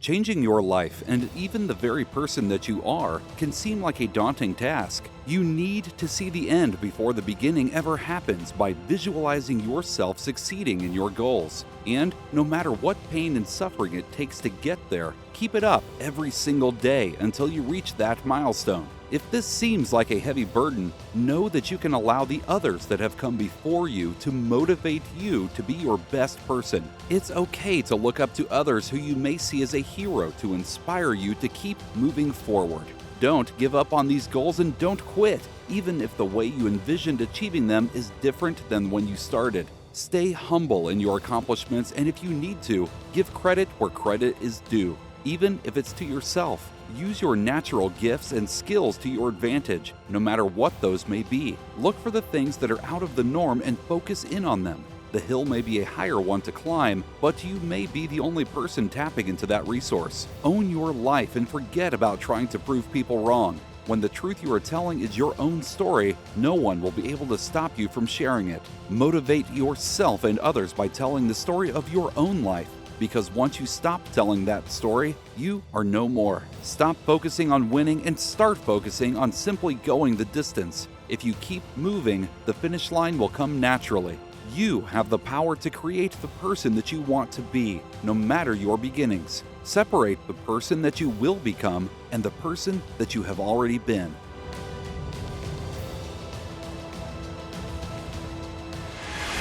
Changing your life, and even the very person that you are, can seem like a daunting task. You need to see the end before the beginning ever happens by visualizing yourself succeeding in your goals. And no matter what pain and suffering it takes to get there, keep it up every single day until you reach that milestone. If this seems like a heavy burden, know that you can allow the others that have come before you to motivate you to be your best person. It's okay to look up to others who you may see as a hero to inspire you to keep moving forward. Don't give up on these goals and don't quit, even if the way you envisioned achieving them is different than when you started. Stay humble in your accomplishments, and if you need to, give credit where credit is due, even if it's to yourself. Use your natural gifts and skills to your advantage, no matter what those may be. Look for the things that are out of the norm and focus in on them. The hill may be a higher one to climb, but you may be the only person tapping into that resource. Own your life and forget about trying to prove people wrong. When the truth you are telling is your own story, no one will be able to stop you from sharing it. Motivate yourself and others by telling the story of your own life. Because once you stop telling that story, you are no more. Stop focusing on winning and start focusing on simply going the distance. If you keep moving, the finish line will come naturally. You have the power to create the person that you want to be, no matter your beginnings. Separate the person that you will become and the person that you have already been.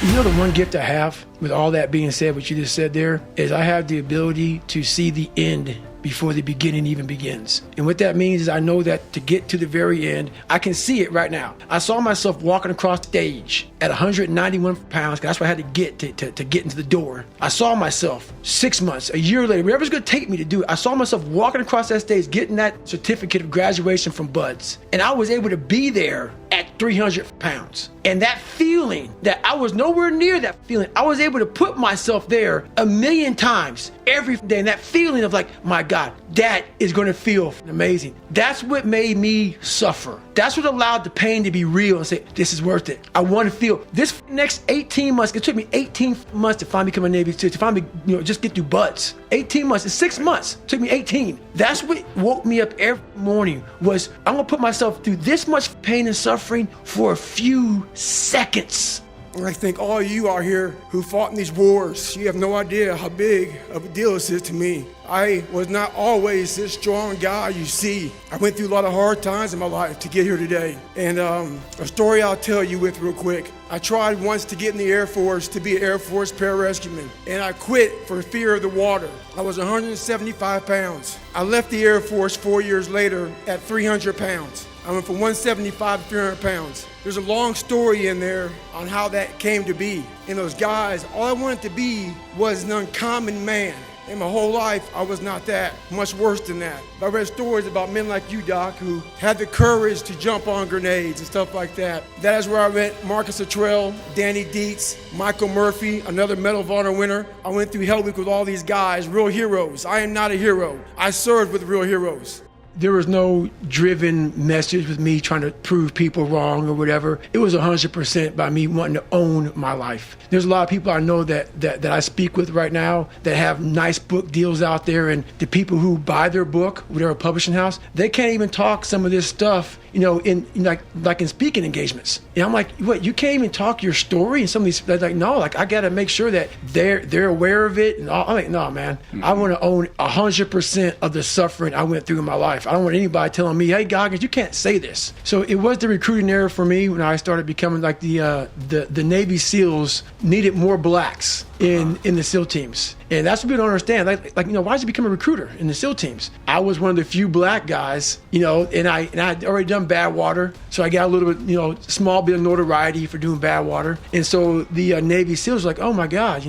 You know, the one gift I have, with all that being said, what you just said there, is I have the ability to see the end before the beginning even begins. And what that means is I know that to get to the very end, I can see it right now. I saw myself walking across stage at 191 pounds, 'cause that's what I had to get to get into the door. I saw myself 6 months, a year later, whatever it's gonna take me to do it, I saw myself walking across that stage, getting that certificate of graduation from Buds. And I was able to be there at 300 pounds. And that feeling that I was nowhere near that feeling, I was able to put myself there 1,000,000 times every day. And that feeling of like, my God, that is gonna feel amazing. That's what made me suffer. That's what allowed the pain to be real and say, this is worth it. I wanna feel this next 18 months, it took me 18 months to finally become a Navy SEAL, to finally, just get through Buds. 18 months, it's 6 months, it took me 18. That's what woke me up every morning was, I'm gonna put myself through this much pain and suffering for a few seconds. And I think all you out here who fought in these wars, you have no idea how big of a deal this is to me. I was not always this strong guy you see. I went through a lot of hard times in my life to get here today. And a story I'll tell you with real quick. I tried once to get in the Air Force to be an Air Force pararescueman, and I quit for fear of the water. I was 175 pounds. I left the Air Force 4 years later at 300 pounds. I went from 175 to 300 pounds. There's a long story in there on how that came to be. And those guys, all I wanted to be was an uncommon man. In my whole life, I was not that, much worse than that. I read stories about men like you, Doc, who had the courage to jump on grenades and stuff like that. That is where I met Marcus Luttrell, Danny Dietz, Michael Murphy, another Medal of Honor winner. I went through Hell Week with all these guys, real heroes. I am not a hero. I served with real heroes. There was no driven message with me trying to prove people wrong or whatever. It was 100% by me wanting to own my life. There's a lot of people I know that I speak with right now that have nice book deals out there, and the people who buy their book with their publishing house, they can't even talk some of this stuff, in like in speaking engagements. And I'm like, what, you can't even talk your story? And some of these, they're like, no, like I gotta make sure that they're aware of it. And I'm like, no, man, I wanna own 100% of the suffering I went through in my life. I don't want anybody telling me, hey, Goggins, you can't say this. So it was the recruiting era for me when I started becoming like the Navy SEALs needed more blacks in the SEAL teams. And that's what people don't understand. Why did you become a recruiter in the SEAL teams? I was one of the few black guys, and I'd already done Badwater. So I got a little bit, small bit of notoriety for doing Badwater. And so the Navy SEALs were like, oh my God,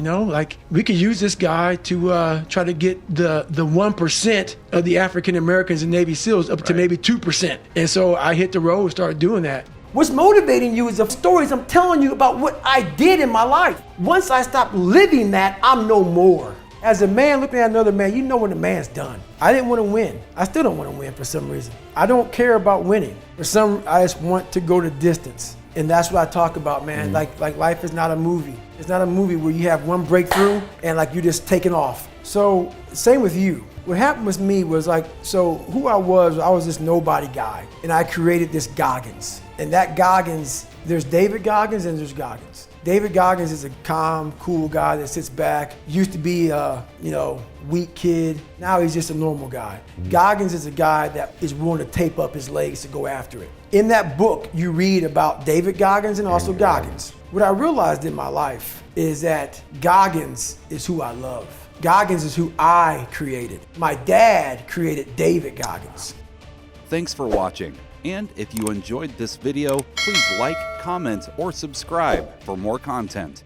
we could use this guy to try to get the 1% of the African Americans in Navy SEALs up to maybe 2%. And so I hit the road and started doing that. What's motivating you is the stories I'm telling you about what I did in my life. Once I stopped living that, I'm no more. As a man looking at another man, you know what a man's done. I didn't want to win. I still don't want to win for some reason. I don't care about winning. I just want to go the distance. And that's what I talk about, man. Like life is not a movie. It's not a movie where you have one breakthrough and like you just taking off. So same with you. What happened with me was like, so who I was this nobody guy, and I created this Goggins. And that Goggins, there's David Goggins and there's Goggins. David Goggins is a calm, cool guy that sits back. Used to be a, weak kid. Now he's just a normal guy. Goggins is a guy that is willing to tape up his legs to go after it. In that book, you read about David Goggins and also Goggins. What I realized in my life is that Goggins is who I love. Goggins is who I created. My dad created David Goggins. Thanks for watching. And if you enjoyed this video, please like, comment, or subscribe for more content.